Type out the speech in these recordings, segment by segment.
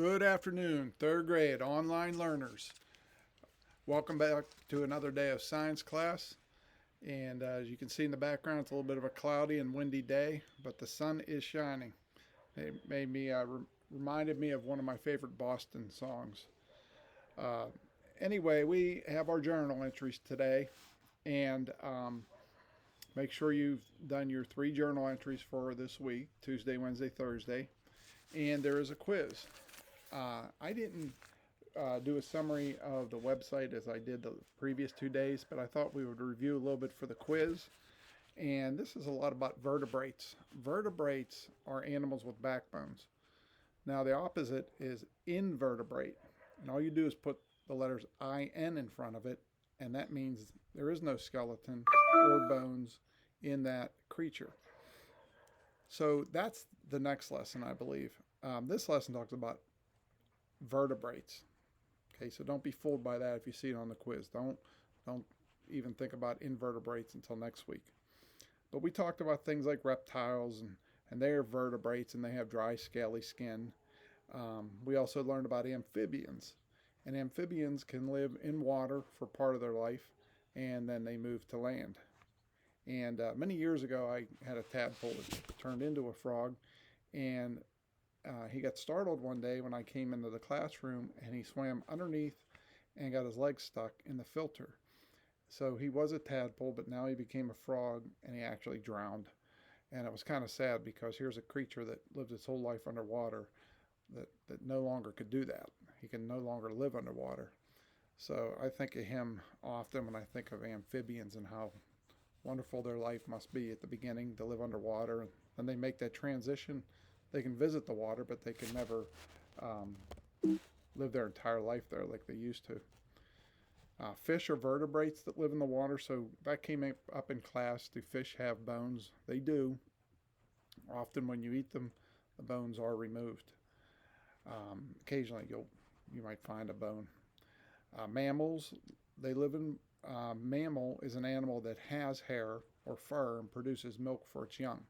Good afternoon, third grade online learners. Welcome back to another day of science class. And as you can see in the background, it's a little bit of a cloudy and windy day, but the sun is shining. It made me reminded me of one of my favorite Boston songs. Uh, anyway, we have our journal entries today, and make sure you've done your 3 journal entries for this week: Tuesday, Wednesday, Thursday. And there is a quiz. I didn't do a summary of the website as I did the previous 2 days, but I thought we would review a little bit for the quiz. And this is a lot about vertebrates. Vertebrates are animals with backbones. Now, the opposite is invertebrate. And all you do is put the letters IN in front of it, and that means there is no skeleton or bones in that creature. So that's the next lesson, I believe. This lesson talks about vertebrates. Okay, so don't be fooled by that if you see it on the quiz. Don't even think about invertebrates until next week. But we talked about things like reptiles, and they are vertebrates and they have dry, scaly skin. We also learned about amphibians. And amphibians can live in water for part of their life, and then they move to land. And many years ago, I had a tadpole that turned into a frog, and he got startled one day when I came into the classroom, and he swam underneath and got his legs stuck in the filter. So he was a tadpole, but now he became a frog, and he actually drowned. And it was kind of sad because here's a creature that lived its whole life underwater that no longer could do that. He can no longer live underwater. So I think of him often when I think of amphibians and how wonderful their life must be at the beginning to live underwater. And then they make that transition. They can visit the water, but they can never live their entire life there like they used to. Fish are vertebrates that live in the water, so that came up in class. Do fish have bones? They do. Often when you eat them, the bones are removed. Occasionally you might find a bone. Mammals, they live in. Mammal is an animal that has hair or fur and produces milk for its young.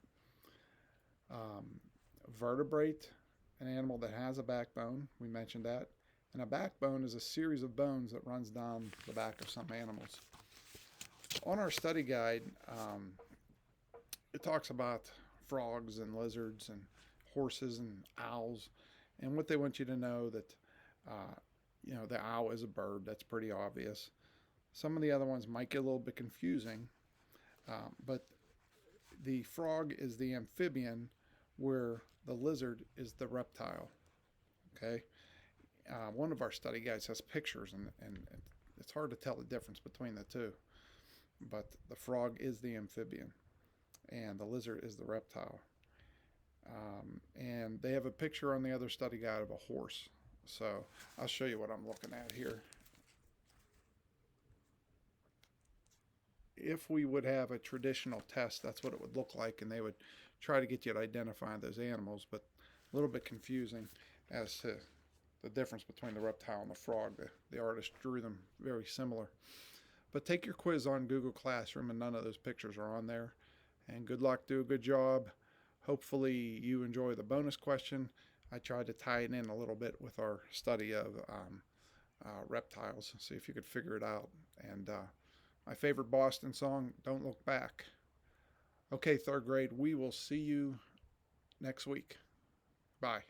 Vertebrate, an animal that has a backbone. We mentioned that. And a backbone is a series of bones that runs down the back of some animals. On our study guide, it talks about frogs and lizards and horses and owls. And what they want you to know that, the owl is a bird. That's pretty obvious. Some of the other ones might get a little bit confusing, but the frog is the amphibian, where the lizard is the reptile. Okay, one of our study guides has pictures, and it's hard to tell the difference between the two. But the frog is the amphibian, and the lizard is the reptile. And they have a picture on the other study guide of a horse. So I'll show you what I'm looking at here. If we would have a traditional test, that's what it would look like, and they would try to get you to identify those animals, but a little bit confusing as to the difference between the reptile and the frog. The artist drew them very similar. But take your quiz on Google Classroom, and none of those pictures are on there. And good luck, do a good job. Hopefully you enjoy the bonus question. I tried to tie it in a little bit with our study of reptiles, see if you could figure it out. And my favorite Boston song, Don't Look Back. Okay, third grade, we will see you next week. Bye.